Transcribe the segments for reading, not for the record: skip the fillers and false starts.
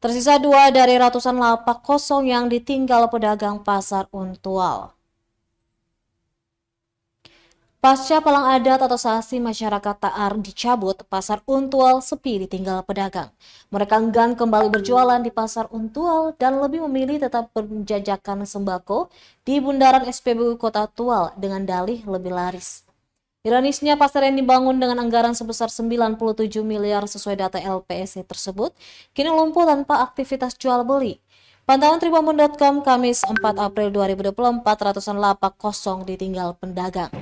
Tersisa 2 dari ratusan lapak kosong yang ditinggal pedagang pasar Untual. Pasca palang adat atau sasi masyarakat Taar dicabut, pasar Untual sepi ditinggal pedagang. Mereka enggan kembali berjualan di pasar Untual dan lebih memilih tetap menjajakan sembako di bundaran SPBU Kota Tual dengan dalih lebih laris. Ironisnya, pasar yang dibangun dengan anggaran sebesar 97 miliar sesuai data LPSC tersebut, kini lumpuh tanpa aktivitas jual beli. Pantauan Tribun.com Kamis 4 April 2024, ratusan lapak kosong ditinggal pedagang.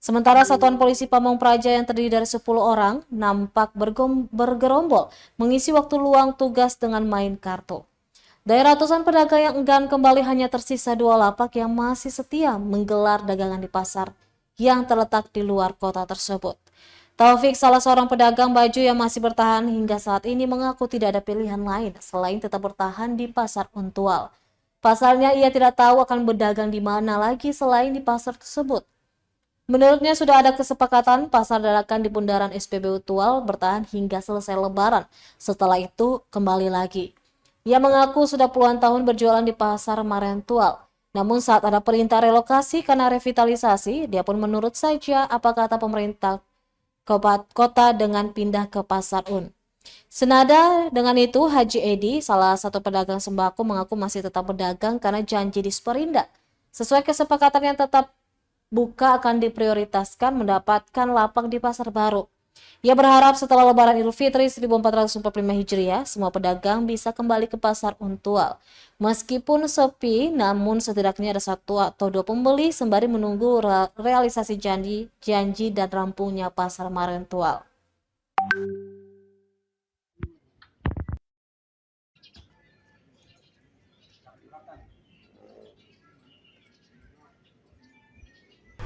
Sementara Satuan Polisi Pamong Praja yang terdiri dari 10 orang nampak bergerombol mengisi waktu luang tugas dengan main kartu. Dari ratusan pedagang yang enggan kembali, hanya tersisa 2 lapak yang masih setia menggelar dagangan di pasar yang terletak di luar kota tersebut. Taufik, salah seorang pedagang baju yang masih bertahan hingga saat ini, mengaku tidak ada pilihan lain selain tetap bertahan di pasar Untual. Pasalnya, ia tidak tahu akan berdagang di mana lagi selain di pasar tersebut. Menurutnya sudah ada kesepakatan pasar dadakan di bundaran SPBU Tual bertahan hingga selesai Lebaran. Setelah itu kembali lagi. Ia mengaku sudah puluhan tahun berjualan di pasar Maren Tual. Namun saat ada perintah relokasi karena revitalisasi, dia pun menurut saja apa kata pemerintah kota dengan pindah ke pasar Un. Senada dengan itu, Haji Edi, salah satu pedagang sembako, mengaku masih tetap berdagang karena janji di Sperinda. Sesuai kesepakatan yang tetap buka akan diprioritaskan mendapatkan lapak di pasar baru. Ia berharap setelah Lebaran Idul Fitri 1445 Hijriah, semua pedagang bisa kembali ke pasar Untual. Meskipun sepi, namun setidaknya ada 1 atau 2 pembeli sembari menunggu realisasi janji dan rampungnya pasar Marentual.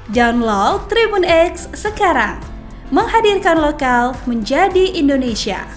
Download Tribun X sekarang, menghadirkan lokal menjadi Indonesia.